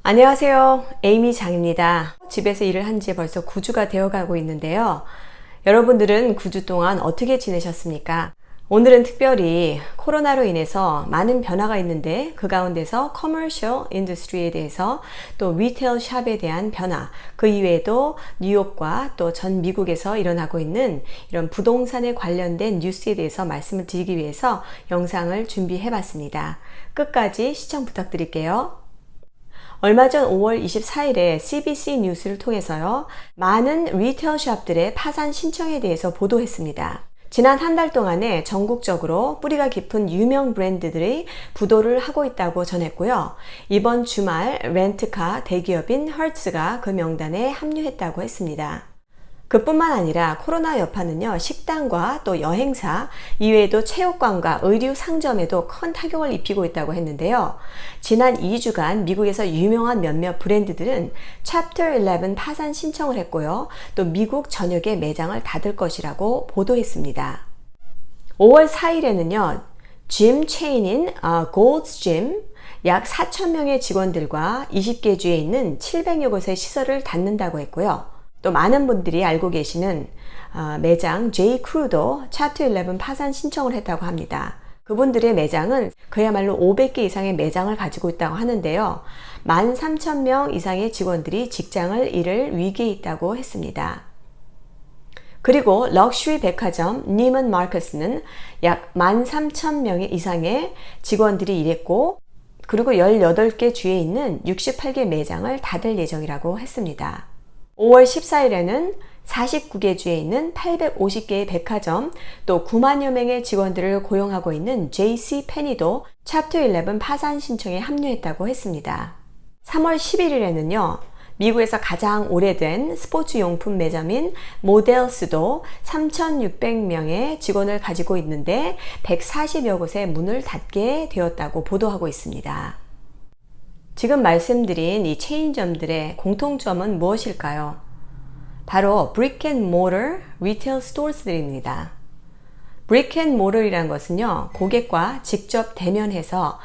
안녕하세요. 에이미 장입니다. 집에서 일을 한 지 벌써 9주가 되어가고 있는데요. 여러분들은 9주 동안 어떻게 지내셨습니까? 오늘은 특별히 코로나로 인해서 많은 변화가 있는데 그 가운데서 커머셜 인더스트리에 대해서 또 리테일 샵에 대한 변화, 그 이외에도 뉴욕과 또 전 미국에서 일어나고 있는 이런 부동산에 관련된 뉴스에 대해서 말씀을 드리기 위해서 영상을 준비해 봤습니다. 끝까지 시청 부탁드릴게요. 얼마 전 5월 24일에 CBC 뉴스를 통해서요, 많은 리테일 샵들의 파산 신청에 대해서 보도했습니다. 지난 한 달 동안에 전국적으로 뿌리가 깊은 유명 브랜드들이 부도를 하고 있다고 전했고요. 이번 주말 렌트카 대기업인 허츠가 그 명단에 합류했다고 했습니다. 그뿐만 아니라 코로나 여파는요, 식당과 또 여행사, 이외에도 체육관과 의류 상점에도 큰 타격을 입히고 있다고 했는데요. 지난 2주간 미국에서 유명한 몇몇 브랜드들은 챕터 11 파산 신청을 했고요. 또 미국 전역의 매장을 닫을 것이라고 보도했습니다. 5월 4일에는요, 짐 체인인 골드스 짐, 약 4,000명의 직원들과 20개 주에 있는 700여 곳의 시설을 닫는다고 했고요. 또 많은 분들이 알고 계시는 매장 J. 크루도 챕터 11 파산 신청을 했다고 합니다. 그분들의 매장은 그야말로 500개 이상의 매장을 가지고 있다고 하는데요. 13,000명 이상의 직원들이 직장을 잃을 위기에 있다고 했습니다. 그리고 럭셔리 백화점 니먼 마커스는 약 13,000명 이상의 직원들이 일했고, 그리고 18개 주에 있는 68개 매장을 닫을 예정이라고 했습니다. 5월 14일에는 49개 주에 있는 850개의 백화점, 또 9만여 명의 직원들을 고용하고 있는 JC 페니도 챕터 11 파산 신청에 합류했다고 했습니다. 3월 11일에는요, 미국에서 가장 오래된 스포츠 용품 매점인 모델스도 3,600명의 직원을 가지고 있는데 140여 곳의 문을 닫게 되었다고 보도하고 있습니다. 지금 말씀드린 이 체인점들의 공통점은 무엇일까요? 바로 브릭 앤 모터 리테일 스토어들입니다. 브릭 앤 모터이라는 것은요, 고객과 직접 대면해서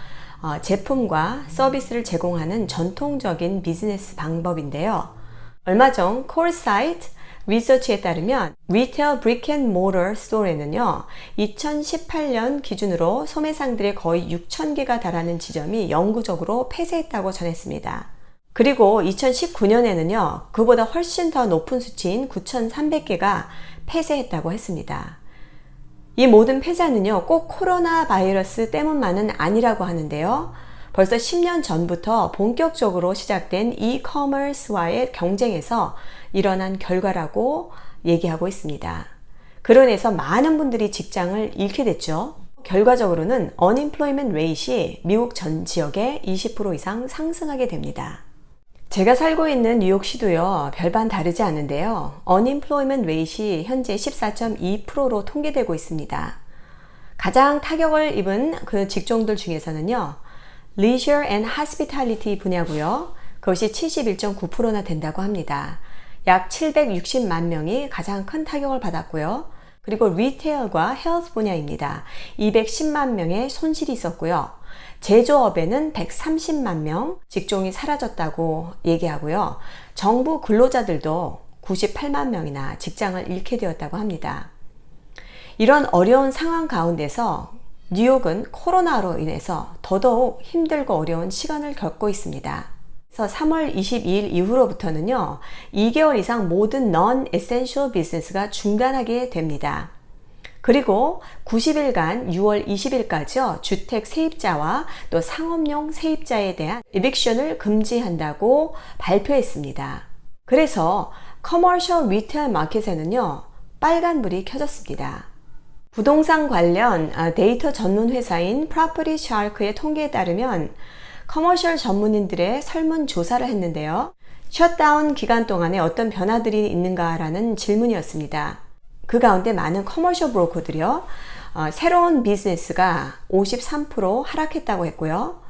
제품과 서비스를 제공하는 전통적인 비즈니스 방법인데요. 얼마 전 콜사이트 리서치에 따르면 리테일 브릭 앤 모터 스토어에는요, 2018년 기준으로 소매상들의 거의 6,000개가 달하는 지점이 영구적으로 폐쇄했다고 전했습니다. 그리고 2019년에는요, 그보다 훨씬 더 높은 수치인 9,300개가 폐쇄했다고 했습니다. 이 모든 폐쇄는요, 꼭 코로나 바이러스 때문만은 아니라고 하는데요. 벌써 10년 전부터 본격적으로 시작된 이커머스와의 경쟁에서 일어난 결과라고 얘기하고 있습니다. 그로 인해서 많은 분들이 직장을 잃게 됐죠. 결과적으로는 unemployment rate이 미국 전 지역에 20% 이상 상승하게 됩니다. 제가 살고 있는 뉴욕시도요, 별반 다르지 않은데요. unemployment rate이 현재 14.2%로 통계되고 있습니다. 가장 타격을 입은 그 직종들 중에서는요, leisure and hospitality 분야고요. 그것이 71.9%나 된다고 합니다. 약 760만 명이 가장 큰 타격을 받았고요. 그리고 리테일과 헬스 분야입니다. 210만 명의 손실이 있었고요. 제조업에는 130만 명 직종이 사라졌다고 얘기하고요. 정부 근로자들도 98만 명이나 직장을 잃게 되었다고 합니다. 이런 어려운 상황 가운데서 뉴욕은 코로나로 인해서 더더욱 힘들고 어려운 시간을 겪고 있습니다. 그래서 3월 22일 이후로부터는요, 2개월 이상 모든 non-essential business가 중단하게 됩니다. 그리고 90일간 6월 20일까지요, 주택 세입자와 또 상업용 세입자에 대한 eviction을 금지한다고 발표했습니다. 그래서 커머셜 리테일 마켓에는요, 빨간불이 켜졌습니다. 부동산 관련 데이터 전문 회사인 Property Shark의 통계에 따르면 커머셜 전문인들의 설문조사를 했는데요. 셧다운 기간 동안에 어떤 변화들이 있는가라는 질문이었습니다. 그 가운데 많은 커머셜 브로커들이요, 새로운 비즈니스가 53% 하락했다고 했고요.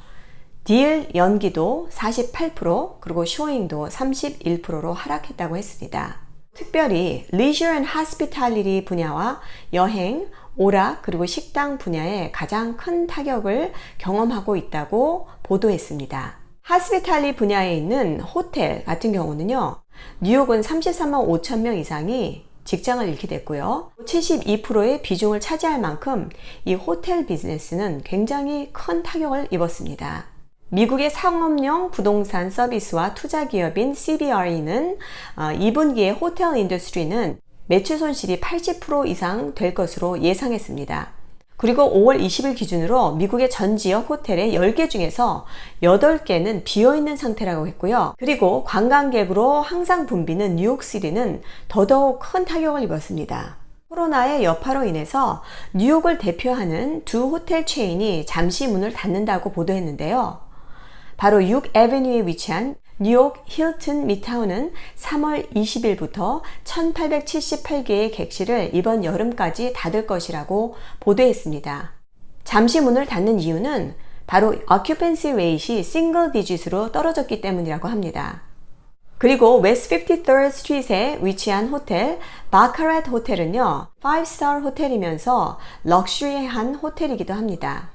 딜 연기도 48%, 그리고 쇼잉도 31%로 하락했다고 했습니다. 특별히 Leisure and Hospitality 분야와 여행, 오락, 그리고 식당 분야에 가장 큰 타격을 경험하고 있다고 보도했습니다. 하스피탈리 분야에 있는 호텔 같은 경우는요, 뉴욕은 33만 5천 명 이상이 직장을 잃게 됐고요. 72%의 비중을 차지할 만큼 이 호텔 비즈니스는 굉장히 큰 타격을 입었습니다. 미국의 상업용 부동산 서비스와 투자 기업인 CBRE는 2분기에 호텔 인더스트리는 매출 손실이 80% 이상 될 것으로 예상했습니다. 그리고 5월 20일 기준으로 미국의 전 지역 호텔의 10개 중에서 8개는 비어있는 상태라고 했고요. 그리고 관광객으로 항상 붐비는 뉴욕시티는 더더욱 큰 타격을 입었습니다. 코로나의 여파로 인해서 뉴욕을 대표하는 두 호텔 체인이 잠시 문을 닫는다고 보도했는데요. 바로 6에베뉴에 위치한 뉴욕 힐튼 미타운은 3월 20일부터 1878개의 객실을 이번 여름까지 닫을 것이라고 보도했습니다. 잠시 문을 닫는 이유는 바로 occupancy rate이 싱글 디짓으로 떨어졌기 때문이라고 합니다. 그리고 웨스트 53rd 스트리트에 위치한 호텔 바카렛 호텔은요, 5스타 호텔이면서 럭셔리한 호텔이기도 합니다.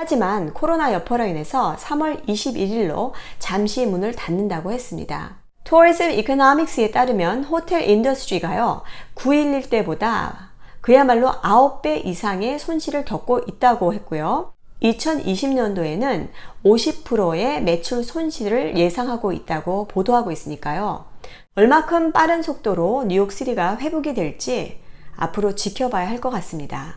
하지만 코로나 여파로 인해서 3월 21일로 잠시 문을 닫는다고 했습니다. Tourism Economics에 따르면 호텔 인더스트리가요, 9.11 때보다 그야말로 9배 이상의 손실을 겪고 있다고 했고요. 2020년도에는 50%의 매출 손실을 예상하고 있다고 보도하고 있으니까요. 얼마큼 빠른 속도로 뉴욕시티가 회복이 될지 앞으로 지켜봐야 할 것 같습니다.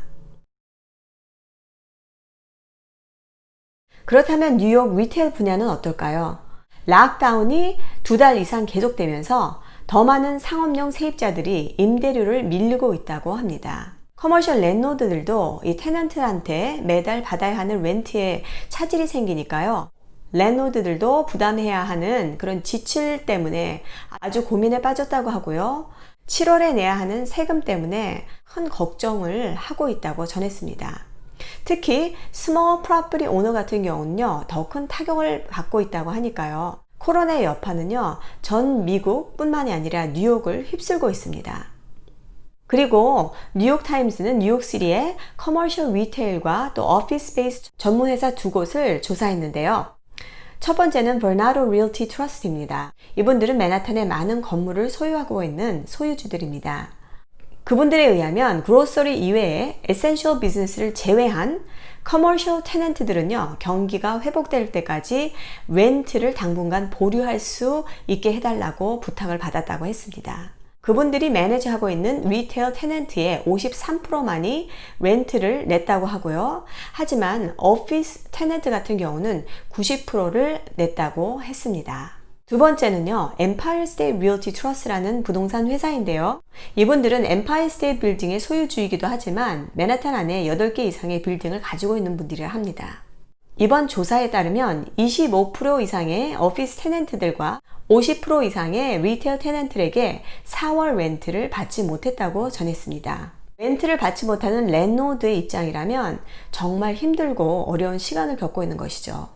그렇다면 뉴욕 리테일 분야는 어떨까요? 락다운이 2달 이상 계속되면서 더 많은 상업용 세입자들이 임대료를 밀리고 있다고 합니다. 커머셜 랜로드들도 이 테넌트한테 매달 받아야 하는 렌트에 차질이 생기니까요. 랜로드들도 부담해야 하는 그런 지출 때문에 아주 고민에 빠졌다고 하고요. 7월에 내야 하는 세금 때문에 큰 걱정을 하고 있다고 전했습니다. 특히 스몰 프로퍼티 오너 같은 경우는요, 더 큰 타격을 받고 있다고 하니까요. 코로나의 여파는요, 전 미국 뿐만이 아니라 뉴욕을 휩쓸고 있습니다. 그리고 뉴욕타임스는 뉴욕시티의 커머셜 리테일과 또 오피스 스페이스 전문 회사 두 곳을 조사했는데요. 첫 번째는 버나도 리얼티 트러스트입니다. 이분들은 맨하탄에 많은 건물을 소유하고 있는 소유주들입니다. 그분들에 의하면 그로서리 이외에 에센셜 비즈니스를 제외한 커머셜 테넌트들은요, 경기가 회복될 때까지 렌트를 당분간 보류할 수 있게 해달라고 부탁을 받았다고 했습니다. 그분들이 매니지하고 있는 리테일 테넌트의 53%만이 렌트를 냈다고 하고요. 하지만 오피스 테넌트 같은 경우는 90%를 냈다고 했습니다. 두 번째는요, 엠파이어 스테이트 리얼티 트러스트라는 부동산 회사인데요. 이분들은 엠파이어 스테이트 빌딩의 소유주이기도 하지만 맨하탄 안에 8개 이상의 빌딩을 가지고 있는 분들이라 합니다. 이번 조사에 따르면 25% 이상의 오피스 테넌트들과 50% 이상의 리테일 테넌트에게 4월 렌트를 받지 못했다고 전했습니다. 렌트를 받지 못하는 랜로드의 입장이라면 정말 힘들고 어려운 시간을 겪고 있는 것이죠.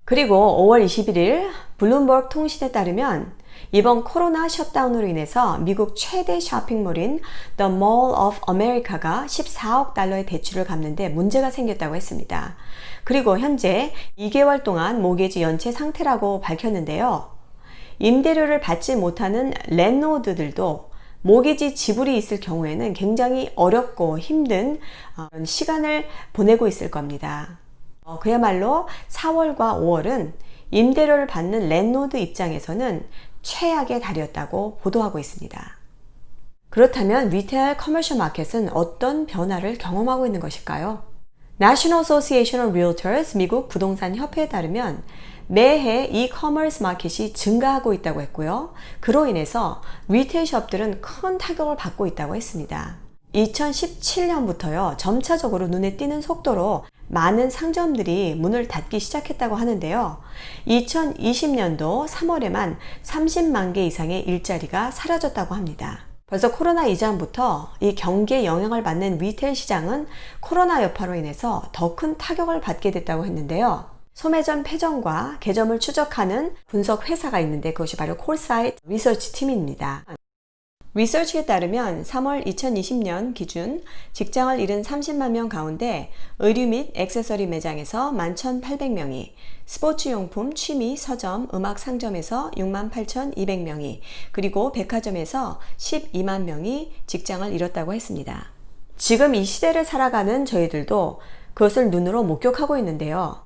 그리고 5월 21일 블룸버그 통신에 따르면 이번 코로나 셧다운으로 인해서 미국 최대 쇼핑몰인 The Mall of America가 14억 달러의 대출을 갚는데 문제가 생겼다고 했습니다. 그리고 현재 2개월 동안 모기지 연체 상태라고 밝혔는데요. 임대료를 받지 못하는 랜로드들도 모기지 지불이 있을 경우에는 굉장히 어렵고 힘든 시간을 보내고 있을 겁니다. 그야말로 4월과 5월은 임대료를 받는 랜로드 입장에서는 최악의 달이었다고 보도하고 있습니다. 그렇다면 리테일 커머셜 마켓은 어떤 변화를 경험하고 있는 것일까요? National Association of Realtors, 미국 부동산 협회에 따르면 매해 이커머스 마켓이 증가하고 있다고 했고요. 그로 인해서 리테일 숍들은 큰 타격을 받고 있다고 했습니다. 2017년부터요, 점차적으로 눈에 띄는 속도로 많은 상점들이 문을 닫기 시작했다고 하는데요. 2020년도 3월에만 30만 개 이상의 일자리가 사라졌다고 합니다. 벌써 코로나 이전부터 이 경기에 영향을 받는 리테일 시장은 코로나 여파로 인해서 더 큰 타격을 받게 됐다고 했는데요. 소매점 패전과 개점을 추적하는 분석 회사가 있는데 그것이 바로 콜사이트 리서치 팀입니다. 리서치에 따르면 3월 2020년 기준 직장을 잃은 30만 명 가운데 의류 및 액세서리 매장에서 11,800명이, 스포츠용품, 취미, 서점, 음악 상점에서 68,200명이, 그리고 백화점에서 12만 명이 직장을 잃었다고 했습니다. 지금 이 시대를 살아가는 저희들도 그것을 눈으로 목격하고 있는데요.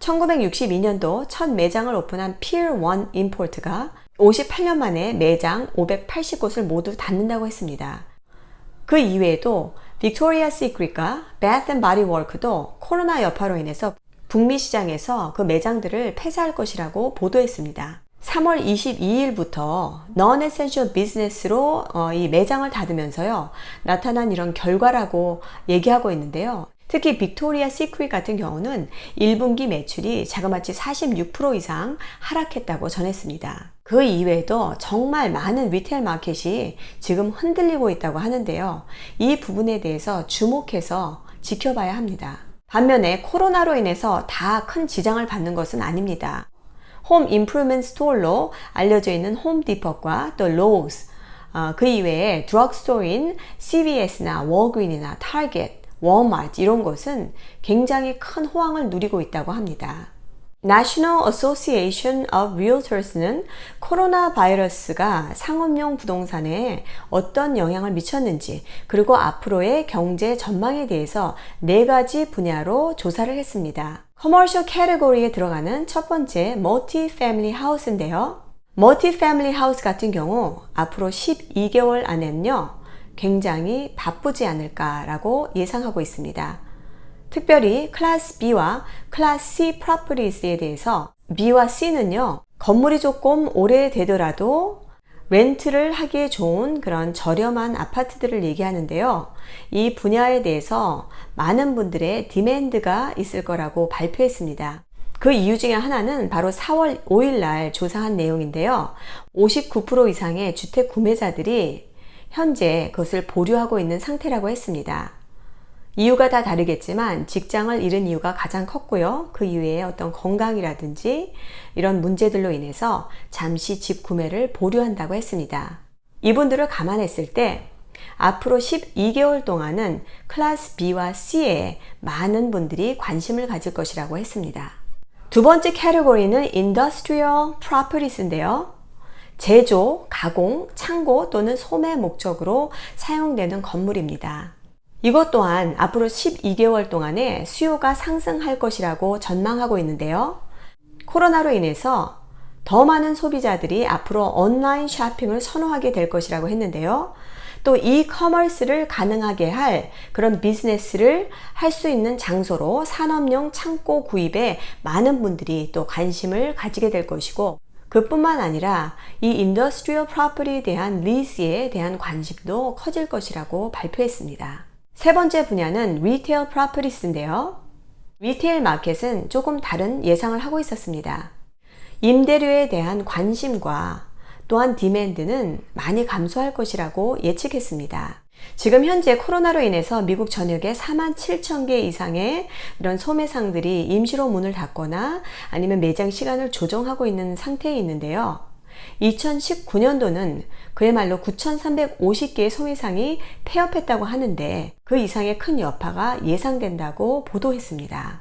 1962년도 첫 매장을 오픈한 Pier 1 임포트가 58년 만에 매장 580곳을 모두 닫는다고 했습니다. 그 이외에도 빅토리아 시크릿과 Bath and Body Works도 코로나 여파로 인해서 북미 시장에서 그 매장들을 폐쇄할 것이라고 보도했습니다. 3월 22일부터 Non-Essential Business로 이 매장을 닫으면서요, 나타난 이런 결과라고 얘기하고 있는데요. 특히 빅토리아 시크릿 같은 경우는 1분기 매출이 자그마치 46% 이상 하락했다고 전했습니다. 그 이외에도 정말 많은 리테일 마켓이 지금 흔들리고 있다고 하는데요. 이 부분에 대해서 주목해서 지켜봐야 합니다. 반면에 코로나로 인해서 다 큰 지장을 받는 것은 아닙니다. 홈 임프루먼트 스토어로 알려져 있는 홈디포트과 또 로우스, 그 이외에 드럭스토어인 CVS나 월그린이나 타겟, 월마트 이런 곳은 굉장히 큰 호황을 누리고 있다고 합니다. National Association of Realtors는 코로나 바이러스가 상업용 부동산에 어떤 영향을 미쳤는지, 그리고 앞으로의 경제 전망에 대해서 4가지 분야로 조사를 했습니다. 커머셜 캐테고리에 들어가는 첫 번째 멀티패밀리 하우스인데요. 멀티패밀리 하우스 같은 경우 앞으로 12개월 안에는요, 굉장히 바쁘지 않을까라고 예상하고 있습니다. 특별히 클래스 B와 클래스 C 프로퍼티스에 대해서 B와 C는요, 건물이 조금 오래되더라도 렌트를 하기에 좋은 그런 저렴한 아파트들을 얘기하는데요. 이 분야에 대해서 많은 분들의 디맨드가 있을 거라고 발표했습니다. 그 이유 중에 하나는 바로 4월 5일 날 조사한 내용인데요. 59% 이상의 주택 구매자들이 현재 그것을 보류하고 있는 상태라고 했습니다. 이유가 다 다르겠지만 직장을 잃은 이유가 가장 컸고요. 그 이외에 어떤 건강이라든지 이런 문제들로 인해서 잠시 집 구매를 보류한다고 했습니다. 이분들을 감안했을 때 앞으로 12개월 동안은 클래스 B와 C에 많은 분들이 관심을 가질 것이라고 했습니다. 두 번째 카테고리는 Industrial Properties인데요. 제조, 가공, 창고 또는 소매 목적으로 사용되는 건물입니다. 이것 또한 앞으로 12개월 동안에 수요가 상승할 것이라고 전망하고 있는데요. 코로나로 인해서 더 많은 소비자들이 앞으로 온라인 쇼핑을 선호하게 될 것이라고 했는데요. 또 이커머스를 가능하게 할 그런 비즈니스를 할 수 있는 장소로 산업용 창고 구입에 많은 분들이 또 관심을 가지게 될 것이고, 그뿐만 아니라 이 인더스트리얼 프로퍼티에 대한 리스에 대한 관심도 커질 것이라고 발표했습니다. 세 번째 분야는 리테일 프로퍼티스인데요. 리테일 마켓은 조금 다른 예상을 하고 있었습니다. 임대료에 대한 관심과 또한 디맨드는 많이 감소할 것이라고 예측했습니다. 지금 현재 코로나로 인해서 미국 전역에 47,000개 이상의 이런 소매상들이 임시로 문을 닫거나 아니면 매장 시간을 조정하고 있는 상태에 있는데요. 2019년도는 그야말로 9,350개의 소매상이 폐업했다고 하는데 그 이상의 큰 여파가 예상된다고 보도했습니다.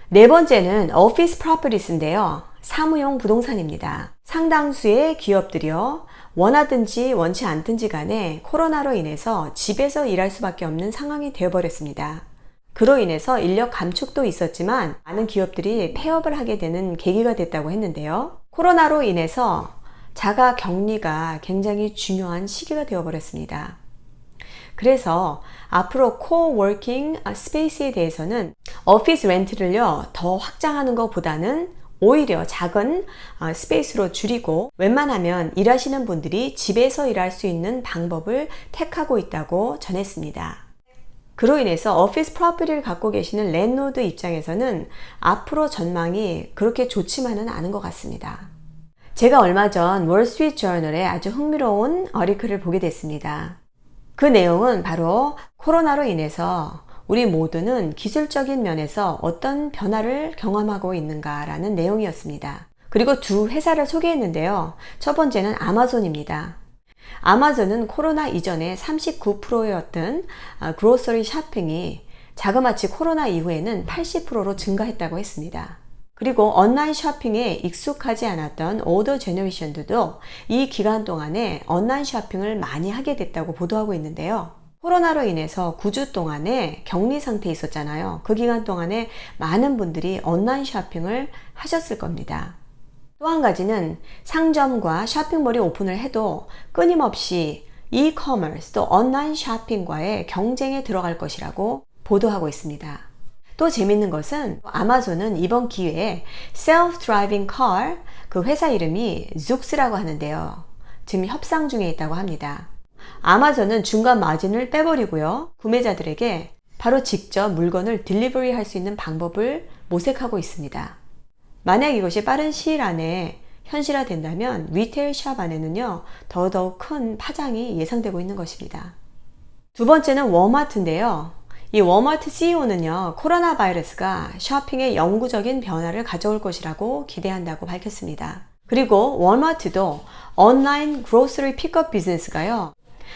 네 번째는 오피스 프로퍼티스인데요. 사무용 부동산입니다. 상당수의 기업들이요, 원하든지 원치 않든지 간에 코로나로 인해서 집에서 일할 수밖에 없는 상황이 되어버렸습니다. 그로 인해서 인력 감축도 있었지만 많은 기업들이 폐업을 하게 되는 계기가 됐다고 했는데요. 코로나로 인해서 자가 격리가 굉장히 중요한 시기가 되어버렸습니다. 그래서 앞으로 코워킹 스페이스에 대해서는 오피스 렌트를요, 더 확장하는 것보다는 오히려 작은 스페이스로 줄이고 웬만하면 일하시는 분들이 집에서 일할 수 있는 방법을 택하고 있다고 전했습니다. 그로 인해서 오피스 프로퍼티를 갖고 계시는 랜로드 입장에서는 앞으로 전망이 그렇게 좋지만은 않은 것 같습니다. 제가 얼마 전 월스트리트 저널에 아주 흥미로운 어리클을 보게 됐습니다. 그 내용은 바로 코로나로 인해서 우리 모두는 기술적인 면에서 어떤 변화를 경험하고 있는가라는 내용이었습니다. 그리고 두 회사를 소개했는데요. 첫 번째는 아마존입니다. 아마존은 코로나 이전에 39%였던 그로서리 쇼핑이 자그마치 코로나 이후에는 80%로 증가했다고 했습니다. 그리고 온라인 쇼핑에 익숙하지 않았던 올더 제너레이션들도 이 기간 동안에 온라인 쇼핑을 많이 하게 됐다고 보도하고 있는데요. 코로나로 인해서 9주 동안에 격리 상태에 있었잖아요. 그 기간 동안에 많은 분들이 온라인 쇼핑을 하셨을 겁니다. 또 한 가지는 상점과 쇼핑몰이 오픈을 해도 끊임없이 이커머스 또 온라인 쇼핑과의 경쟁에 들어갈 것이라고 보도하고 있습니다. 또 재밌는 것은 아마존은 이번 기회에 Self-Driving Car, 그 회사 이름이 Zoox라고 하는데요. 지금 협상 중에 있다고 합니다. 아마존은 중간 마진을 빼버리고요. 구매자들에게 바로 직접 물건을 딜리버리 할 수 있는 방법을 모색하고 있습니다. 만약 이것이 빠른 시일 안에 현실화된다면 리테일 샵 안에는요, 더더욱 큰 파장이 예상되고 있는 것입니다. 두 번째는 워마트인데요. 이 워마트 CEO는요, 코로나 바이러스가 쇼핑에 영구적인 변화를 가져올 것이라고 기대한다고 밝혔습니다. 그리고 워마트도 온라인 그로서리 픽업 비즈니스가요,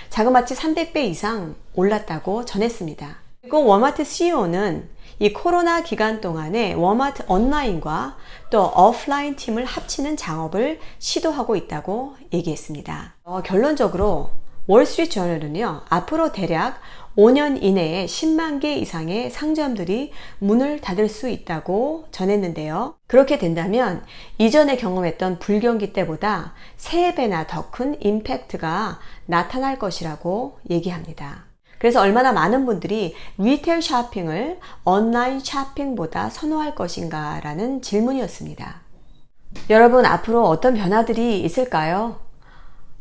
자그마치 300배 이상 올랐다고 전했습니다. 그리고 워마트 CEO는 이 코로나 기간 동안에 워마트 온라인과 또 오프라인 팀을 합치는 작업을 시도하고 있다고 얘기했습니다. 결론적으로 월스트리트저널은요, 앞으로 대략 5년 이내에 10만 개 이상의 상점들이 문을 닫을 수 있다고 전했는데요. 그렇게 된다면 이전에 경험했던 불경기 때보다 3배나 더 큰 임팩트가 나타날 것이라고 얘기합니다. 그래서 얼마나 많은 분들이 리테일 쇼핑을 온라인 쇼핑보다 선호할 것인가 라는 질문이었습니다. 여러분, 앞으로 어떤 변화들이 있을까요?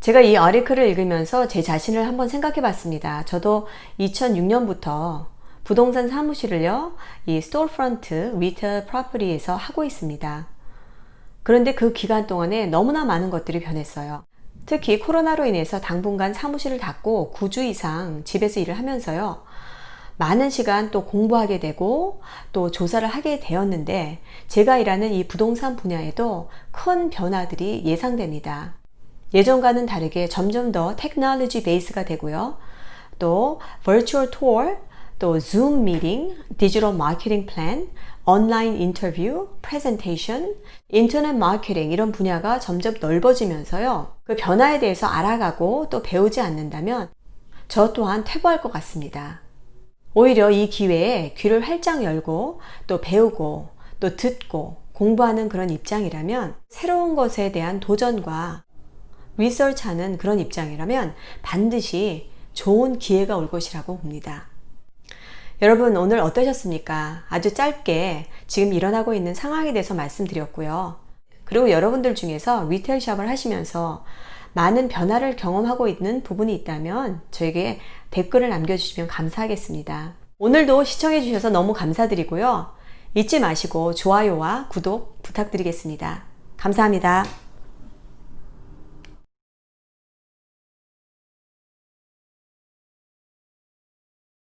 제가 이 아티클을 읽으면서 제 자신을 한번 생각해 봤습니다. 저도 2006년부터 부동산 사무실을요, 이 스토어프런트 리테일 프로퍼티에서 하고 있습니다. 그런데 그 기간 동안에 너무나 많은 것들이 변했어요. 특히 코로나로 인해서 당분간 사무실을 닫고 9주 이상 집에서 일을 하면서요, 많은 시간 또 공부하게 되고 또 조사를 하게 되었는데, 제가 일하는 이 부동산 분야에도 큰 변화들이 예상됩니다. 예전과는 다르게 점점 더 테크놀로지 베이스가 되고요. 또 버추얼 투어, 또 줌 미팅, 디지털 마케팅 플랜, 온라인 인터뷰, 프레젠테이션, 인터넷 마케팅 이런 분야가 점점 넓어지면서요. 그 변화에 대해서 알아가고 또 배우지 않는다면 저 또한 퇴보할 것 같습니다. 오히려 이 기회에 귀를 활짝 열고 또 배우고 또 듣고 공부하는 그런 입장이라면, 새로운 것에 대한 도전과 리서치하는 그런 입장이라면 반드시 좋은 기회가 올 것이라고 봅니다. 여러분, 오늘 어떠셨습니까? 아주 짧게 지금 일어나고 있는 상황에 대해서 말씀드렸고요. 그리고 여러분들 중에서 리테일 샵을 하시면서 많은 변화를 경험하고 있는 부분이 있다면 저에게 댓글을 남겨주시면 감사하겠습니다. 오늘도 시청해 주셔서 너무 감사드리고요. 잊지 마시고 좋아요와 구독 부탁드리겠습니다. 감사합니다.